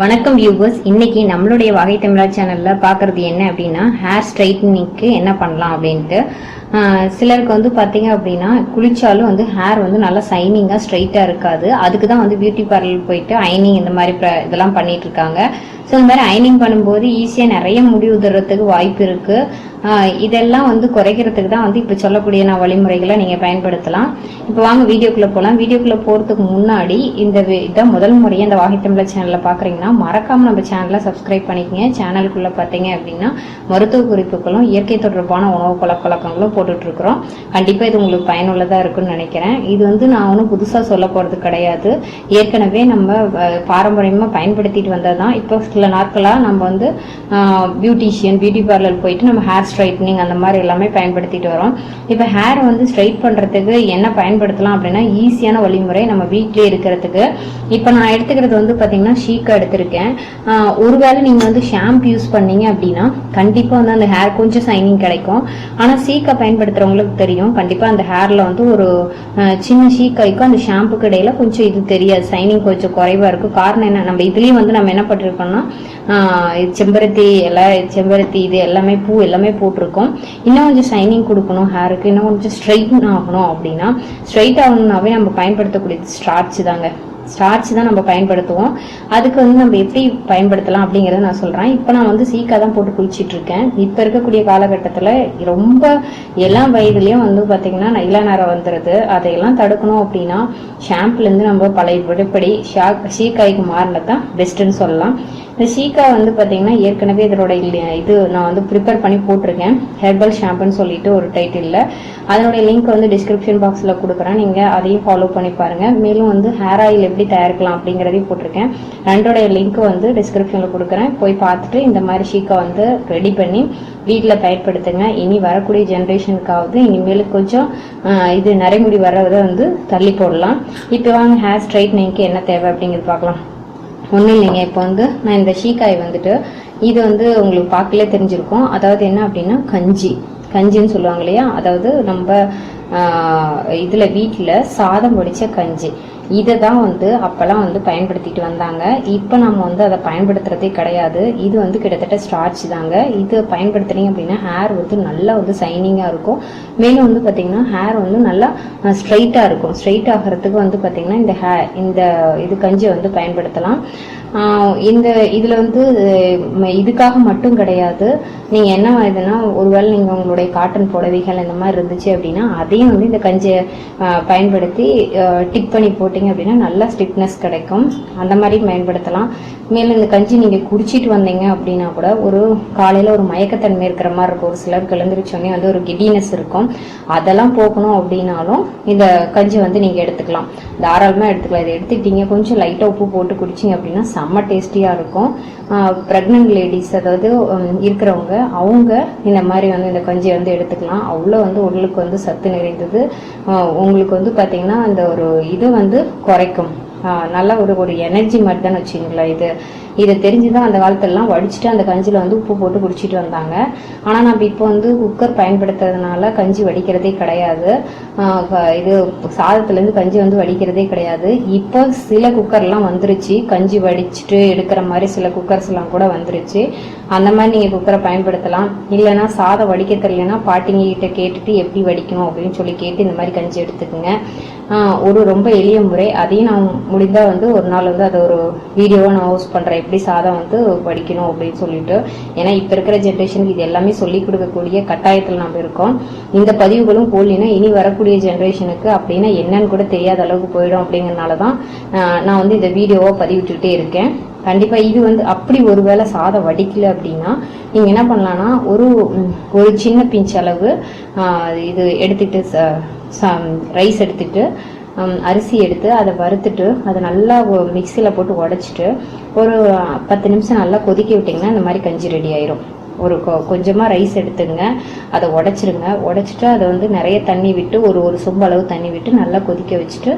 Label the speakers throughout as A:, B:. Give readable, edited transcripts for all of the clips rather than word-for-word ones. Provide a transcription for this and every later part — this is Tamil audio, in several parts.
A: வணக்கம் வியூவர்ஸ். இன்னைக்கு நம்மளுடைய வகை தமிழா சேனல்ல பாக்குறது என்ன அப்படின்னா ஹேர் ஸ்ட்ரைட்டனிங்க்கு என்ன பண்ணலாம் அப்படின்ட்டு. சிலருக்கு வந்து பாத்தீங்க அப்படின்னா குளிச்சாலும் வந்து ஹேர் வந்து நல்லா சைனிங்கா ஸ்ட்ரைட்டா இருக்காது. அதுக்கு தான் வந்து பியூட்டி பார்லர் போயிட்டு ஐனிங் இந்த மாதிரி இதெல்லாம் பண்ணிட்டு இருக்காங்க. ஸோ இந்த மாதிரி ஐனிங் பண்ணும்போது ஈஸியாக நிறைய முடி உதறதுக்கு வாய்ப்பு இருக்கு. இதெல்லாம் வந்து குறைக்கிறதுக்கு தான் வந்து இப்போ சொல்லக்கூடிய நான் வழிமுறைகளை நீங்கள் பயன்படுத்தலாம். இப்போ வாங்க வீடியோக்குள்ளே போகலாம். வீடியோக்குள்ளே போகிறதுக்கு முன்னாடி இதான் முதல் முறையாக இந்த வாகை தமிழா சேனலில் பார்க்குறீங்கன்னா மறக்காமல் நம்ம சேனலை சப்ஸ்கிரைப் பண்ணிக்கங்க. சேனலுக்குள்ளே பார்த்தீங்க அப்படின்னா மருத்துவ குறிப்புகளும் இயற்கை தொடர்பான உணவு பழக்கவழக்கங்களும் போட்டுட்ருக்குறோம். கண்டிப்பாக இது உங்களுக்கு பயனுள்ளதாக இருக்குன்னு நினைக்கிறேன். இது வந்து நான் ஒன்றும் புதுசாக சொல்ல போகிறது கிடையாது. ஏற்கனவே நம்ம பாரம்பரியமாக பயன்படுத்திட்டு வந்தது தான். இப்போ சில நாட்களாக நம்ம வந்து பியூட்டி பார்லர் போயிட்டு நம்ம ஹேர் ஸ்ட்ரைட்னிங் அந்த மாதிரி எல்லாமே பயன்படுத்திட்டு வரோம். இப்போ ஹேர் வந்து ஸ்ட்ரைட் பண்ணுறதுக்கு என்ன பயன்படுத்தலாம் அப்படின்னா ஈஸியான வழிமுறை நம்ம வீட்டிலே இருக்கிறதுக்கு. இப்போ நான் எடுத்துக்கிறது வந்து பார்த்தீங்கன்னா ஷீக்கா எடுத்திருக்கேன். ஒருவேளை நீங்கள் வந்து ஷாம்பு யூஸ் பண்ணீங்க அப்படின்னா கண்டிப்பாக வந்து அந்த ஹேர் கொஞ்சம் சைனிங் கிடைக்கும். ஆனால் சீக்கா பயன்படுத்துகிறவங்களுக்கு தெரியும், கண்டிப்பாக அந்த ஹேரில் வந்து ஒரு சின்ன ஷீக்காய்க்கும் அந்த ஷாம்புக்கு இடையில கொஞ்சம் இது தெரியாது, சைனிங் கொஞ்சம் குறைவாக இருக்கும். காரணம் என்ன, நம்ம இதுலேயும் வந்து நம்ம என்ன பண்ணிருக்கோம்னா செம்பருத்தி இது எல்லாமே பூ எல்லாமே போட்டிருக்கோம். இன்னும் கொஞ்சம் ஷைனிங் கொடுக்கணும் ஹேருக்கு, இன்னும் கொஞ்சம் ஸ்ட்ரைட்டன் ஆகணும் அப்படின்னா ஸ்ட்ரைட் ஆகணும்னாவே நம்ம பயன்படுத்தக்கூடியது ஸ்டார்ச் தாங்க. ஸ்டார்ச் தான் நம்ம பயன்படுத்துவோம். அதுக்கு வந்து நம்ம எப்படி பயன்படுத்தலாம் அப்படிங்கிறத நான் சொல்கிறேன். இப்போ நான் வந்து சீக்கா தான் போட்டு குளிச்சிட்டு இருக்கேன். இப்போ இருக்கக்கூடிய காலகட்டத்தில் ரொம்ப எல்லா வயதுலேயும் வந்து பார்த்திங்கன்னா இளநரம் வந்துடுது. அதையெல்லாம் தடுக்கணும் அப்படின்னா ஷாம்புலேருந்து நம்ம பழைய விடுபடி சீக்காய்க்கு மாறினது தான் பெஸ்ட்டுன்னு சொல்லலாம். இந்த சீக்கா வந்து பார்த்தீங்கன்னா ஏற்கனவே இதனோட இது நான் வந்து ப்ரிப்பேர் பண்ணி போட்டிருக்கேன். ஹெர்பல் ஷாம்புன்னு சொல்லிட்டு ஒரு டைட்டிலில். அதனுடைய லிங்க் வந்து டிஸ்கிரிப்ஷன் பாக்ஸில் கொடுக்குறேன், நீங்கள் அதையும் ஃபாலோ பண்ணி பாருங்கள். மேலும் வந்து ஹேர் ஆயில் எப்படி தயாரிக்கலாம் அப்படிங்கிறதையும் போட்டிருக்கேன். ரெண்டோடைய லிங்க் வந்து டிஸ்கிரிப்ஷனில் கொடுக்குறேன், போய் பார்த்துட்டு இந்த மாதிரி சீக்கா வந்து ரெடி பண்ணி வீட்டில் பயன்படுத்துங்க. இனி வரக்கூடிய ஜென்ரேஷனுக்காவது இனிமேல் கொஞ்சம் இது நரைமுடி வர்றதை வந்து தள்ளி போடலாம். இப்போ வாங்க ஹேர் ஸ்ட்ரைட்னிங்க்கு என்ன தேவை அப்படிங்கிறது பார்க்கலாம். ஒன்றும் இல்லைங்க, இப்போ வந்து நான் இந்த ஷீக்காய் வந்துட்டு இது வந்து உங்களுக்கு பார்க்கலே தெரிஞ்சிருக்கும். அதாவது என்ன அப்படின்னா கஞ்சின்னு சொல்லுவாங்க இல்லையா, அதாவது நம்ம இதில் வீட்டில் சாதம் வடித்த கஞ்சி, இதை தான் வந்து அப்போல்லாம் வந்து பயன்படுத்திட்டு வந்தாங்க. இப்போ நம்ம வந்து அதை பயன்படுத்துறதே கிடையாது. இது வந்து கிட்டத்தட்ட ஸ்டார்ச் தாங்க. இது பயன்படுத்துறீங்க அப்படின்னா ஹேர் வந்து நல்லா வந்து சைனிங்காக இருக்கும். மேலும் வந்து பார்த்திங்கன்னா ஹேர் வந்து நல்லா ஸ்ட்ரைட்டாக இருக்கும். ஸ்ட்ரைட் ஆகிறதுக்கு வந்து பார்த்திங்கன்னா இந்த இது கஞ்சியை வந்து பயன்படுத்தலாம். இதில் வந்து இதுக்காக மட்டும் கிடையாது. நீங்கள் என்ன இதுன்னா ஒருவேளை நீங்கள் உங்களுடைய காட்டன் புடவைகள் இந்த மாதிரி இருந்துச்சு அப்படின்னா அதையும் வந்து இந்த கஞ்சியை பயன்படுத்தி டிப் பண்ணி போட்டிங்க அப்படின்னா நல்லா ஸ்டிஃப்னஸ் கிடைக்கும். அந்த மாதிரி பயன்படுத்தலாம். மேலும் இந்த கஞ்சி நீங்கள் குடிச்சிட்டு வந்தீங்க அப்படின்னா கூட ஒரு காலையில் ஒரு மயக்கத்தன்மை இருக்கிற மாதிரி இருக்கும். ஒரு சிலருக்கு எழுந்திரிச்சோடனே வந்து ஒரு கிடினஸ் இருக்கும். அதெல்லாம் போகணும் அப்படின்னாலும் இந்த கஞ்சி வந்து நீங்கள் எடுத்துக்கலாம், தாராளமாக எடுத்துக்கலாம். இதை எடுத்துக்கிட்டீங்க கொஞ்சம் லைட்டாக உப்பு போட்டு குடிச்சிங்க அப்படின்னா செம்ம டேஸ்டியாக இருக்கும். ப்ரெக்னென்ட் லேடிஸ் அதாவது இருக்கிறவங்க அவங்க இந்த மாதிரி வந்து இந்த கஞ்சியை வந்து எடுத்துக்கலாம். அவ்வளோ வந்து உடலுக்கு வந்து சத்து நிறைந்தது. உங்களுக்கு வந்து பார்த்தீங்கன்னா அந்த ஒரு இது வந்து குறைக்கும். நல்லா ஒரு எனர்ஜி மாதிரி தான் வச்சுங்களேன். இதை தெரிஞ்சுதான் அந்த காலத்திலலாம் வடிச்சுட்டு அந்த கஞ்சியில் வந்து உப்பு போட்டு குடிச்சிட்டு வந்தாங்க. ஆனால் நம்ம இப்போ வந்து குக்கர் பயன்படுத்துறதுனால கஞ்சி வடிக்கிறதே கிடையாது. இது சாதத்துலேருந்து கஞ்சி வந்து வடிக்கிறதே கிடையாது. இப்போ சில குக்கர்லாம் வந்துருச்சு, கஞ்சி வடிச்சுட்டு எடுக்கிற மாதிரி சில குக்கர்ஸ் எல்லாம் கூட வந்துருச்சு. அந்த மாதிரி நீங்கள் குக்கரை பயன்படுத்தலாம். இல்லைன்னா சாதம் வடிக்க தெரியலன்னா பாட்டிங்க கிட்ட கேட்டுட்டு எப்படி வடிக்கணும் அப்படின்னு சொல்லி கேட்டு இந்த மாதிரி கஞ்சி எடுத்துக்குங்க. ரொம்ப எளிய முறை. அதையும் நான் முடிந்தால் வந்து ஒரு நாள் வந்து அதை ஒரு வீடியோவை நான் ஹோஸ்ட் பண்ணுறேன், எப்படி சாதம் வந்து வடிக்கணும் அப்படின்னு சொல்லிட்டு. ஏன்னா இப்போ இருக்கிற ஜென்ரேஷனுக்கு இது எல்லாமே சொல்லிக் கொடுக்கக்கூடிய கட்டாயத்தில் நம்ம இருக்கோம். இந்த பதிவுகளும் போடலினா இனி வரக்கூடிய ஜென்ரேஷனுக்கு அப்படின்னா என்னன்னு கூட தெரியாத அளவுக்கு போயிடும். அப்படிங்கிறதுனால தான் நான் வந்து இந்த வீடியோவை பதிவிட்டுக்கிட்டே இருக்கேன். கண்டிப்பாக இது வந்து அப்படி ஒருவேளை சாதம் வடிக்கல அப்படின்னா நீங்கள் என்ன பண்ணலான்னா ஒரு சின்ன பிஞ்ச் அளவு இது எடுத்துக்கிட்டு ரைஸ் எடுத்துகிட்டு அரிசி எடுத்து அதை வறுத்துட்டு அதை நல்லா மிக்சியில் போட்டு உடச்சிட்டு ஒரு 10 நிமிஷம் நல்லா கொதிக்க விட்டிங்கன்னா இந்த மாதிரி கஞ்சி ரெடி ஆயிரும். கொஞ்சமாக ரைஸ் எடுத்துங்க, அதை உடைச்சிட்டு அதை வந்து நிறைய தண்ணி விட்டு ஒரு சொம்பு அளவு தண்ணி விட்டு நல்லா கொதிக்க வச்சுட்டு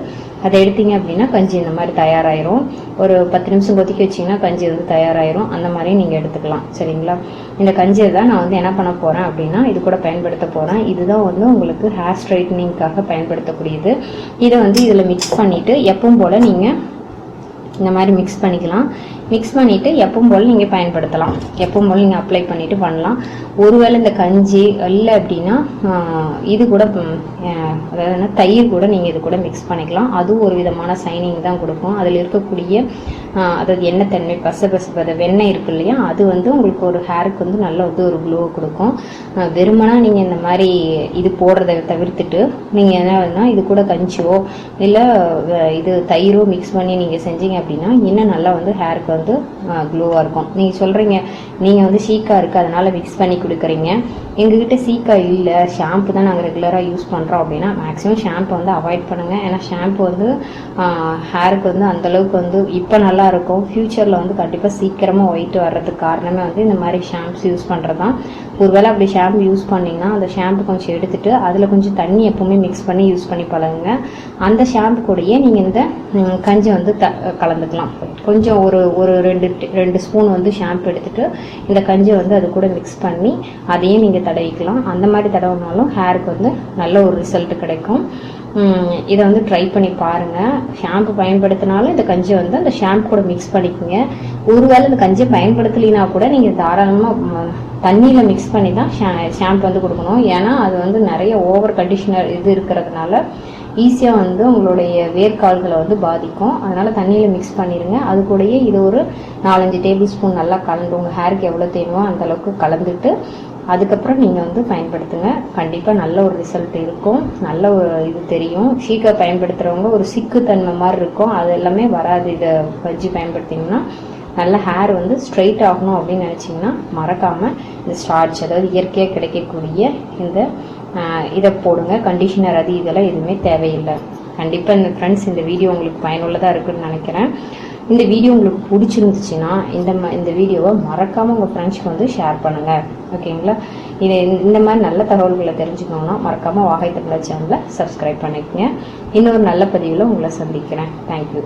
A: அதை எடுத்தீங்க அப்படின்னா கஞ்சி இந்த மாதிரி தயாராகிரும். ஒரு 10 நிமிஷம் கொதிக்க வச்சிங்கன்னா கஞ்சி வந்து தயாராகிரும். அந்த மாதிரி நீங்கள் எடுத்துக்கலாம். சரிங்களா? இந்த கஞ்சியை தான் நான் வந்து என்ன பண்ண போகிறேன் அப்படின்னா இது கூட பயன்படுத்த போகிறேன். இதுதான் வந்து உங்களுக்கு ஹேர் ஸ்ட்ரைட்னிங்காக பயன்படுத்தக்கூடியது. இதை வந்து இதில் மிக்ஸ் பண்ணிவிட்டு எப்பவும் போல் நீங்கள் இந்த மாதிரி மிக்ஸ் பண்ணிக்கலாம். மிக்ஸ் பண்ணிவிட்டு எப்பவும் போல் நீங்கள் பயன்படுத்தலாம். எப்பவும் போல் நீங்கள் அப்ளை பண்ணிவிட்டு பண்ணலாம். ஒருவேளை இந்த கஞ்சி இல்லை அப்படின்னா இது கூட அதாவது தயிர் கூட நீங்கள் இது கூட மிக்ஸ் பண்ணிக்கலாம். அதுவும் ஒரு விதமான சைனிங் தான் கொடுக்கும். அதில் இருக்கக்கூடிய அதாவது எண்ணெய் தன்மை பசை வெண்ணெய் இருக்கு இல்லையா, அது வந்து உங்களுக்கு ஒரு ஹேருக்கு வந்து நல்ல வந்து ஒரு க்ளோ கொடுக்கும். வெறுமனா நீங்கள் இந்த மாதிரி இது போடுறதை தவிர்த்துட்டு நீங்கள் என்ன இது கூட கஞ்சியோ இல்லை இது தயிரோ மிக்ஸ் பண்ணி நீங்கள் செஞ்சீங்க அப்படின்னா இன்னும் நல்லா வந்து ஹேருக்கு வந்து க்ளோவாக இருக்கும். நீங்கள் சொல்கிறீங்க நீங்கள் வந்து சீக்காக இருக்குது அதனால் மிக்ஸ் பண்ணி கொடுக்குறீங்க, எங்ககிட்ட சீக்கா இல்லை, ஷாம்பு தான் நாங்கள் ரெகுலராக யூஸ் பண்ணுறோம் அப்படின்னா மேக்ஸிமம் ஷாம்பு வந்து அவாய்ட் பண்ணுங்கள். ஏன்னா ஷாம்பு வந்து ஹேருக்கு வந்து அந்தளவுக்கு வந்து இப்போ நல்லா இருக்கும், ஃப்யூச்சரில் வந்து கண்டிப்பாக சீக்கிரமாக ஒயிட் வர்றதுக்கு காரணமே வந்து இந்த மாதிரி ஷாம்புஸ் யூஸ் பண்ணுறது தான். ஒருவேளை அப்படி ஷாம்பு யூஸ் பண்ணிங்கன்னா அந்த ஷாம்பு கொஞ்சம் எடுத்துகிட்டு அதில் கொஞ்சம் தண்ணி எப்போவுமே மிக்ஸ் பண்ணி யூஸ் பண்ணி பழகுங்க. அந்த ஷாம்பு கூடயே நீங்கள் இந்த கஞ்சி வந்து கலந்துக்கலாம். கொஞ்சம் ஒரு ரெண்டு ஸ்பூன் வந்து ஷாம்பு எடுத்துகிட்டு இந்த கஞ்சியை வந்து அது கூட மிக்ஸ் பண்ணி அதையும் நீங்கள் தடவிக்கலாம். அந்த மாதிரி தடவினாலும் ஹேருக்கு வந்து நல்ல ஒரு ரிசல்ட் கிடைக்கும். இதை வந்து ட்ரை பண்ணி பாருங்கள். ஷாம்பு பயன்படுத்தினாலும் இந்த கஞ்சியை வந்து அந்த ஷாம்பு கூட மிக்ஸ் பண்ணிக்கோங்க. ஒருவேளை இந்த கஞ்சியை பயன்படுத்தலைன்னா கூட நீங்கள் தாராளமாக தண்ணியில் மிக்ஸ் பண்ணி தான் ஷாம்பு வந்து கொடுக்கணும். ஏன்னா அது வந்து நிறைய ஓவர் கண்டிஷனர் இது இருக்கிறதுனால ஈஸியாக வந்து உங்களுடைய வேர்க்கால்களை வந்து பாதிக்கும். அதனால் தண்ணியில் மிக்ஸ் பண்ணிடுங்க. அது கூடயே இது ஒரு 4-5 டேபிள் ஸ்பூன் நல்லா கலந்து உங்கள் ஹேருக்கு எவ்வளோ தேவையோ அந்தளவுக்கு கலந்துட்டு அதுக்கப்புறம் நீங்கள் வந்து பயன்படுத்துங்க. கண்டிப்பாக நல்ல ஒரு ரிசல்ட் இருக்கும், நல்ல ஒரு இது தெரியும். ஷீக்கா பயன்படுத்துகிறவங்க ஒரு சிக்கு தன்மை மாதிரி இருக்கும், அது எல்லாமே வராது. இதை வச்சு பயன்படுத்திங்கன்னா நல்ல ஹேர் வந்து ஸ்ட்ரைட் ஆகணும் அப்படின்னு நினச்சிங்கன்னா மறக்காமல் இந்த ஸ்டார்ச் அதாவது இயற்கையாக கிடைக்கக்கூடிய இந்த இதை போடுங்க. கண்டிஷனர் அது இதெல்லாம் எதுவுமே தேவையில்லை. கண்டிப்பாக இந்த ஃப்ரெண்ட்ஸ் இந்த வீடியோ உங்களுக்கு பயனுள்ளதாக இருக்குன்னு நினைக்கிறேன். இந்த வீடியோ உங்களுக்கு பிடிச்சிருந்துச்சுன்னா இந்த வீடியோவை மறக்காமல் உங்கள் ஃப்ரெண்ட்ஸ்க்கு வந்து ஷேர் பண்ணுங்கள். ஓகேங்களா? இந்த மாதிரி நல்ல தகவல்களை தெரிஞ்சுக்கணுன்னா மறக்காமல் வாகை தமிழா சேனலை சப்ஸ்கிரைப் பண்ணிக்கோங்க. இன்னொரு நல்ல பதிவில் உங்களை சந்திக்கிறேன். தேங்க்யூ.